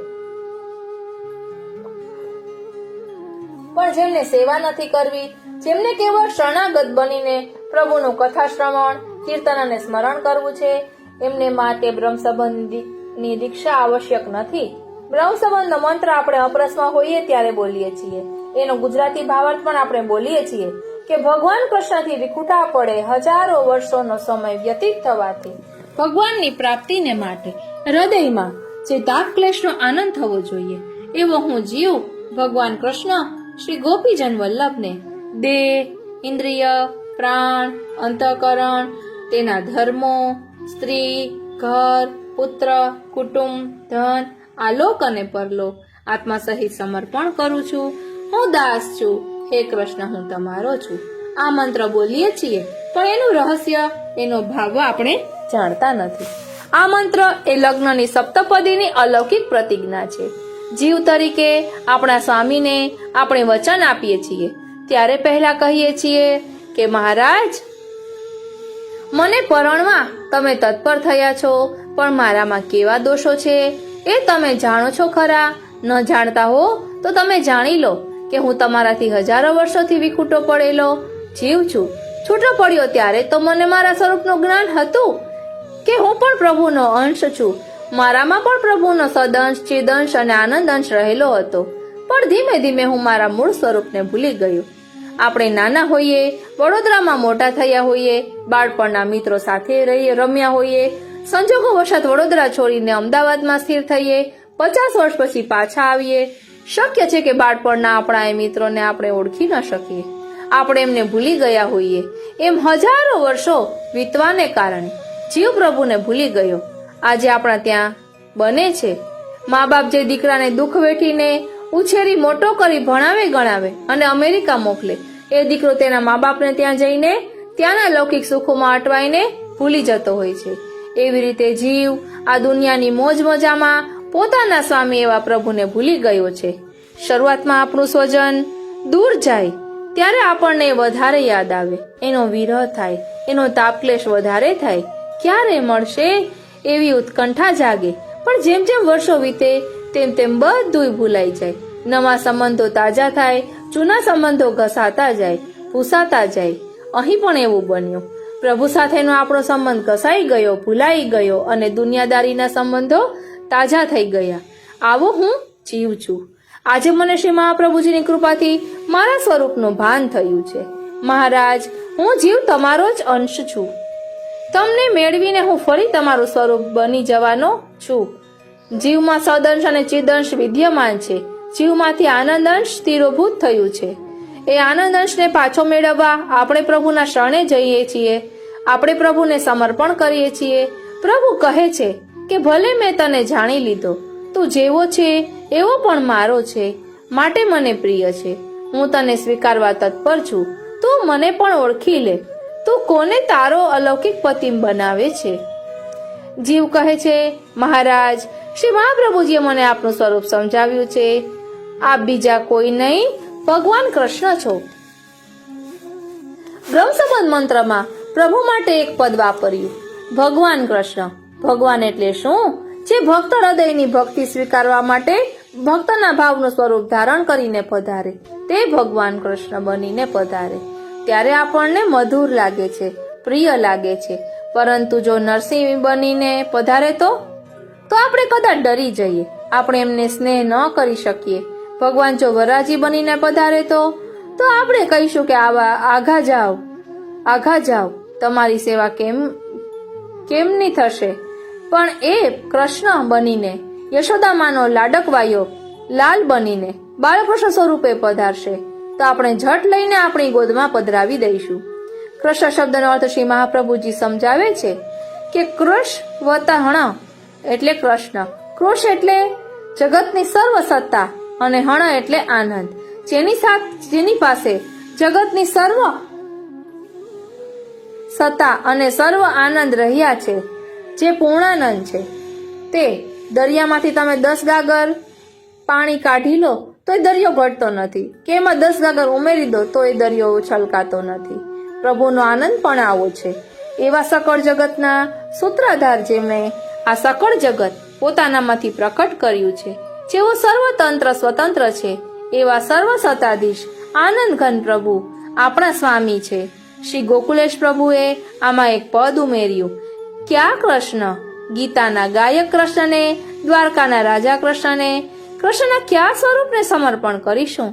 પણ જેમને સેવા નથી કરવી, જેમને કેવળ શરણાગત બનીને પ્રભુનું કથા શ્રવણ, કીર્તન અને સ્મરણ કરવું છે, એમને માટે બ્રહ્મ સંબંધની દીક્ષા આવશ્યક નથી. બ્રહ્મ સંબંધનો મંત્ર આપણે અપરસમાં હોઈએ ત્યારે બોલીએ છીએ. એનો ગુજરાતી ભાવાર્થ પણ આપણે બોલીએ છીએ કે ભગવાન કૃષ્ણથી વિખૂટા પડે હજારો વર્ષોનો સમય વ્યતીત થવાથી ભગવાનની પ્રાપ્તિને માટે હૃદયમાં જે તાપ ક્લેશનો આનંદ થવો જોઈએ, એવો હું જીવ ભગવાન કૃષ્ણ શ્રી ગોપીજન વલ્લભને દેહ, ઇન્દ્રિય, પ્રાણ, અંતઃકરણ, તેના ધર્મો, સ્ત્રી, ઘર, પુત્ર, કુટુંબ, ધન, આલોક અને પરલોક આત્મા સહિત સમર્પણ કરું છું. હું દાસ છું, હે કૃષ્ણ હું તમારો છું. આ મંત્ર બોલીએ છીએ, પણ એનું રહસ્ય, એનો ભાવ આપણે જાણતા નથી. આ મંત્ર એ લગ્નની સપ્તપદીની અલૌકિક પ્રતિજ્ઞા છે. જીવ તરીકે આપણા સ્વામીને આપણે વચન આપીએ છીએ ત્યારે પહેલા કહીએ છીએ કે મહારાજ, મને પરણવા તમે તત્પર થયા છો, પણ મારામાં કેવા દોષો છે એ તમે જાણો છો ખરા? ન જાણતા હો તો તમે જાણી લો કે હું તમારાથી હજારો વર્ષોથી વિખૂટો પડેલો જીવ છું. છૂટો પડ્યો ત્યારે તો મને મારા સ્વરૂપનું જ્ઞાન હતું કે હું પણ પ્રભુનો અંશ છું. મારામાં પણ પ્રભુનો સદંશ, ચિદંશ અને આનંદ અંશ રહેલો હતો, પણ ધીમે ધીમે હું મારા મૂળ સ્વરૂપને ભૂલી ગયો. આપણે નાના હોઈએ, વડોદરામાં મોટા થયા હોઈએ, બાળપણના મિત્રો સાથે રમ્યા હોઈએ, સંજોગો વશાત વડોદરા છોડીને અમદાવાદમાં સ્થિર થઈએ, 50 વર્ષ પછી પાછા આવીએ. શક્ય છે કે બાળપણના આપણા એ મિત્રોને આપણે ઓળખી ન શકીએ, આપણે એમને ભૂલી ગયા હોઈએ. એમ હજારો વર્ષો વીતવાને કારણે જીવ પ્રભુને ભૂલી ગયો. આજે આપણા ત્યાં બને છે, મા બાપ જે દીકરાને દુઃખ વેઠીને ઉછેરી મોટો કરી ભણાવે ગણાવે અને અમેરિકા મોકલે, એ દીકરો તેના મા બાપને ત્યાં જઈને ત્યાંના લૌકિક સુખોમાં અટવાઈને ભૂલી જતો હોય છે. એવી રીતે જીવ આ દુનિયાની મોજ મજામાં પોતાના સ્વામી એવા પ્રભુને ભૂલી ગયો છે. શરૂઆતમાં આપણું સ્વજન દૂર જાય ત્યારે આપણને વધારે યાદ આવે, એનો વિરહ થાય, એનો તાપક્લેશ વધારે થાય, ક્યારે મળશે એવી ઉત્કંઠા જાગે. પણ જેમ જેમ વર્ષો વીતે તેમ તેમ બધું ભૂલાઈ જાય. નવા સંબંધો તાજા થાય, જૂના સંબંધો ઘસાતા જાય, ભૂસાતા જાય. અહીં પણ એવું બન્યું. પ્રભુ સાથેનો આપણો સંબંધ ઘસાઈ ગયો, ભૂલાઈ ગયો અને દુનિયાદારીના સંબંધો તાજા થઈ ગયા. આવો હું જીવ છું. આજે મને શ્રી મહાપ્રભુજીની કૃપાથી મારા સ્વરૂપનું ભાન થયું છે. મહારાજ, હું જીવ તમારો જ અંશ છું. તમને મેળવીને હું ફરી તમારું સ્વરૂપ બની જવાનો છું. જીવમાં સદંશ અને ચિદંશ વિદ્યમાન છે. જીવમાંથી આનંદ અંશ સ્થિરોભૂત થયું છે. એ આનંદ અંશને પાછો મેળવવા આપણે પ્રભુના શરણે જઈએ છીએ, આપણે પ્રભુને સમર્પણ કરીએ છીએ. પ્રભુ કહે છે કે ભલે મેં તને જાણી લીધો, તું જેવો છે એવો પણ મારો છે, માટે મને પ્રિય છે. હું તને સ્વીકારવા તત્પર છું. તું મને પણ ઓળખી લે. તું કોને તારો અલૌકિક પતિ બનાવે છે? જીવ કહે છે, મહારાજ, શ્રી મહાપ્રભુજીએ મને આપનું સ્વરૂપ સમજાવ્યું છે. આપ બીજા કોઈ નહીં, ભગવાન કૃષ્ણ છો. બ્રહ્મ સંબંધ મંત્રમાં પ્રભુ માટે એક પદ વાપર્યું, ભગવાન કૃષ્ણ. ભગવાન એટલે શું? જે ભક્ત હૃદયની ભક્તિ સ્વીકારવા માટે ભક્તના ભાવનું સ્વરૂપ ધારણ કરીને પધારે, તે ભગવાન કૃષ્ણ બનીને પધારે. ત્યારે આપણને મધુર લાગે છે, પ્રિય લાગે છે. પરંતુ જો નરસિંહ બનીને પધારે તો આપણે કદાચ ડરી જઈએ, આપણે એમને સ્નેહ ન કરી શકીએ. ભગવાન જો વરાજી બનીને પધારે તો આપણે કહીશું કે આઘા જાઓ, તમારી સેવા કેમની થશે? પણ એ કૃષ્ણ બનીને, યશોદામાનો લાડકવાયો લાલ બનીને બાળકૃષ્ણ સ્વરૂપે પધારશે તો આપણે ઝટ લઈને આપણી ગોદમાં પધરાવી દઈશું. કૃષ્ણ શબ્દનો અર્થ શ્રી મહાપ્રભુજી સમજાવે છે કે કૃષ વત્તા હણ એટલે કૃષ્ણ. કૃષ એટલે જગતની સર્વ સત્તા અને હણ એટલે આનંદ. જેની પાસે જગતની સર્વ સત્તા અને સર્વ આનંદ રહ્યા છે, જે પૂર્ણાનંદ છે, તે દરિયામાંથી તમે 10 ગાગર પાણી કાઢી લો તો એ દરિયો ઘટતો નથી, કે એમાં 10 ગાગર ઉમેરી દો તો એ દરિયો છલકાતો નથી. પ્રભુનો આનંદ પણ આવો છે. એવા સકળ જગતના સૂત્રાધાર જેમણે આ સકળ જગત પોતાનામાંથી પ્રકટ કર્યું છે, જેઓ સર્વતંત્ર સ્વતંત્ર છે, એવા સર્વ સત્તાધીશ આનંદ ઘન પ્રભુ આપણા સ્વામી છે. શ્રી ગોકુલેશ પ્રભુએ આમાં એક પદ ઉમેર્યું કે આ કૃષ્ણ ગીતાના ગાયક કૃષ્ણને, દ્વારકાના રાજા કૃષ્ણને, કૃષ્ણના કયા સ્વરૂપને સમર્પણ કરીશું?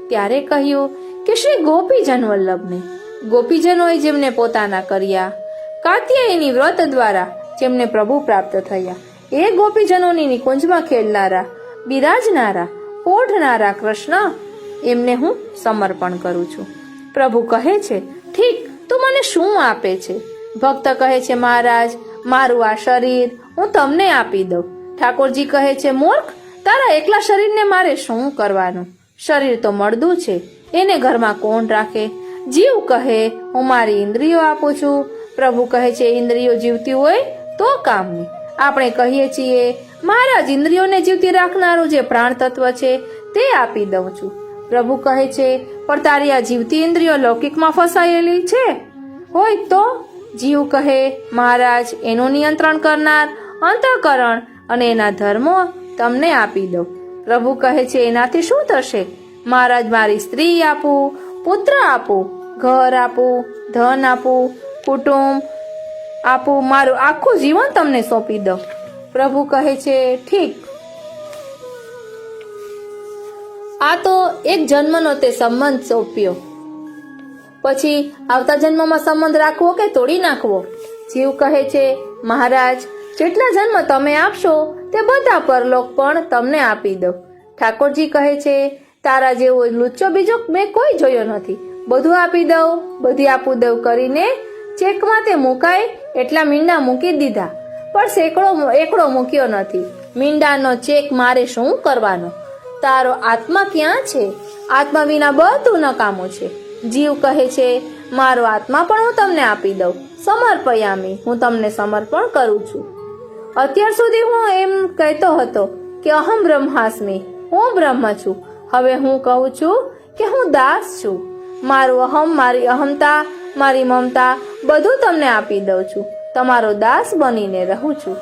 ત્યારે કહ્યું કે શ્રી ગોપીજન વલ્લભને. ગોપીજનોએ જેમને પોતાના કર્યા, કાત્યાયની વ્રત દ્વારા જેમને પ્રભુ પ્રાપ્ત થયા, એ ગોપીજનોની નિકુંજમાં ખેલનારા, બિરાજનારા, પોઢનારા કૃષ્ણ, એમને હું સમર્પણ કરું છું. પ્રભુ કહે છે, ઠીક, તું મને શું આપે છે? ભક્ત કહે છે, મહારાજ, મારું આ શરીર હું તમને આપી દઉં. ઠાકોરજી કહે છે, મૂર્ખ, તારા એકલા શરીરને મારે શું કરવાનું? શરીર તો મળદું છે, એને ઘરમાં કોણ રાખે? જીવ કહે, હું મારી ઇન્દ્રિયો આપું છું. પ્રભુ કહે છે, ઇન્દ્રિયો જીવતી હોય તો કામની. આપણે કહીએ છીએ, મહારાજ, ઇન્દ્રિયોને જીવતી રાખનારું જે પ્રાણ તત્વ છે તે આપી દઉં છું. પ્રભુ કહે છે, પણ તારી આ જીવતી ઇન્દ્રિયો લૌકિકમાં ફસાયેલી છે હોય તો? જીવ કહે, મહારાજ, એનું નિયંત્રણ કરનાર અંતઃકરણ અને એના ધર્મો તમને આપી દઉં. પ્રભુ કહે છે, એનાથી શું થશે? મહારાજ, મારી સ્ત્રી આપું, પુત્ર આપું, ઘર આપું, ધન આપું, કુટુંબ આપું, મારું આખું જીવન તમને સોંપી દઉં. પ્રભુ કહે છે, ઠીક, આ તો એક જન્મનો તે સંબંધ સોંપ્યો, પછી આવતા જન્મમાં સંબંધ રાખવો કે તોડી નાખવો? જીવ કહે છે, મહારાજ, જેટલા જન્મ તમે આપશો તે બધા પરલોક પણ તમને આપી દઉં. ઠાકોરજી કહે છે, તારા જેવો લુચ્ચો બીજો મેં કોઈ જોયો નથી. બધું આપી દઉં, બધી આપું દઉં કરીને ચેકમાં તે મુકાય એટલા મીંડા મૂકી દીધા, પણ એકડો મૂક્યો નથી. મીંડાનો ચેક મારે શું કરવાનો? તારો આત્મા ક્યાં છે? આત્મા વિના બધું નકામું છે. જીવ કહે છે, મારો આત્મા પણ હું તમને આપી દઉં. સમર્પયામી, હું તમને સમર્પણ કરું છું. અત્યાર સુધી હું એમ કહેતો હતો કે અહમ બ્રહ્માસ્મિ, હું બ્રહ્મ છું. હવે હું કહું છું કે હું દાસ છું. મારું અહમ, મારી અહમતા, મારી મમતા બધું તમને આપી દઉં છું. તમારો દાસ બનીને રહું છું.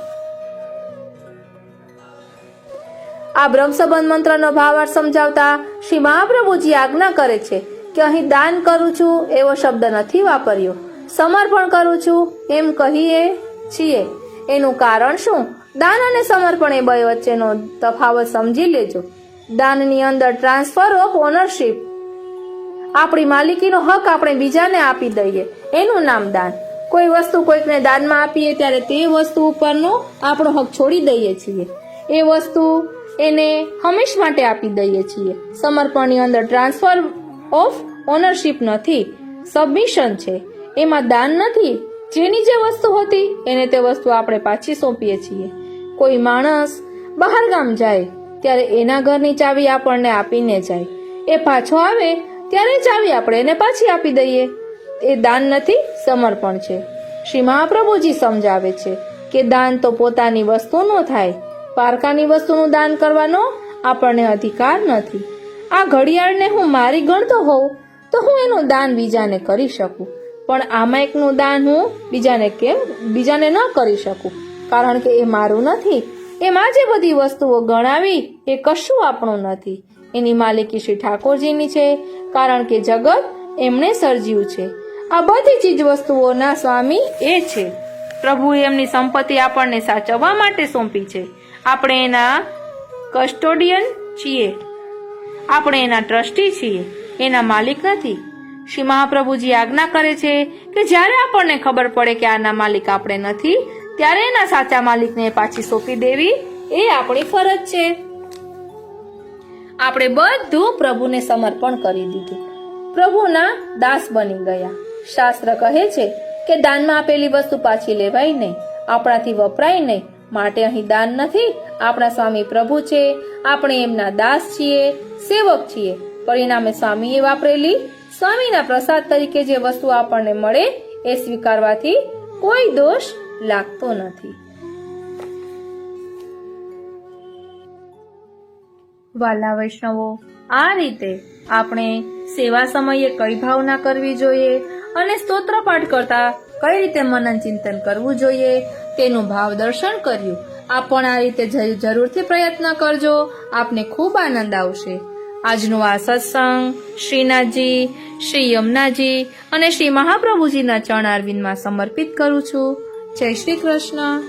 આ બ્રહ્મ સંબંધ મંત્રનો ભાવાર્થ સમજાવતા શ્રી મહાપ્રભુજી આજ્ઞા કરે છે કે અહીં દાન કરું છું એવો શબ્દ નથી વાપર્યો, સમર્પણ કરું છું એમ કહીએ છીએ. એનું કારણ શું? દાન અને સમર્પણ એ બે વચ્ચેનો તફાવત સમજી લેજો. દાનની અંદર ટ્રાન્સફર ઓફ ઓનરશિપ, આપણી માલિકીનો હક આપણે બીજાને આપી દઈએ, એનું નામ દાન. કોઈ વસ્તુ કોઈકને દાનમાં આપીએ ત્યારે તે વસ્તુ ઉપરનો આપણો હક છોડી દઈએ છીએ, એ વસ્તુ એને હંમેશ માટે આપી દઈએ છીએ. સમર્પણની અંદર ટ્રાન્સફર ઓફ ઓનરશિપ નથી, સબમિશન છે. એમાં દાન નથી. જેની જે વસ્તુ હતી એને તે વસ્તુ આપણે પાછી સોંપીએ છીએ. કોઈ માણસ બહાર ગામ જાય ત્યારે એના ઘરની ચાવી આપણને આપીને જાય, એ પાછો આવે ત્યારે ચાવી આપણે એને પાછી આપી દઈએ. એ દાન નથી, સમર્પણ છે. શ્રી મહાપ્રભુજી સમજાવે છે કે દાન તો પોતાની વસ્તુનું થાય, પારકાની વસ્તુનું દાન કરવાનો આપણને અધિકાર નથી. આ ઘડિયાળને હું મારી ગણતો હોઉં તો હું એનું દાન બીજાને કરી શકું, પણ આ માઇકનું દાન હું બીજાને ન કરી શકું, કારણ કે એ મારું નથી. એમાં જે બધી વસ્તુઓ ગણાવી એ કશું આપણું નથી. એની માલિકી શ્રી ઠાકોરજીની છે, કારણ કે જગત એમણે સર્જ્યું છે. આ બધી ચીજ વસ્તુઓના સ્વામી એ છે. પ્રભુએ એમની સંપત્તિ આપણને સાચવવા માટે સોંપી છે. આપણે એના કસ્ટોડિયન છીએ, આપણે એના ટ્રસ્ટી છીએ, એના માલિક નથી. શ્રી મહાપ્રભુજી આજ્ઞા કરે છે કે જ્યારે આપણને ખબર પડે કે આના માલિક આપણે નથી, ત્યારે એના સાચા માલિકને પાછી સોંપી દેવી એ આપણી ફરજ છે. આપણે બધું પ્રભુને સમર્પણ કરી દીધું, પ્રભુના દાસ બની ગયા. શાસ્ત્ર કહે છે કે દાનમાં આપેલી વસ્તુ પાછી લેવાય નહીં, આપણાથી વપરાય નહીં. માટે અહીં દાન નથી, આપણા સ્વામી પ્રભુ છે, આપણે એમના દાસ છીએ, સેવક છીએ. પરિણામે સ્વામીએ વાપરેલી સ્વામીના પ્રસાદ તરીકે જે વસ્તુ આપણને મળે એ સ્વીકારવાથી કોઈ દોષ લાગતો નથી. વાલા વૈષ્ણવો, આ રીતે આપણે સેવા સમયે કઈ ભાવના કરવી જોઈએ અને સ્તોત્ર પાઠ કરતા કઈ રીતે મનન ચિંતન કરવું જોઈએ તેનું ભાવ દર્શન કર્યું. આપ પણ આ રીતે જરૂરથી પ્રયત્ન કરજો, આપને ખૂબ આનંદ આવશે. આજનો આ સત્સંગ શ્રીનાથજી, શ્રી યમુનાજી અને શ્રી મહાપ્રભુજીના ચરણારવિંદમાં સમર્પિત કરું છું. જય શ્રી કૃષ્ણ.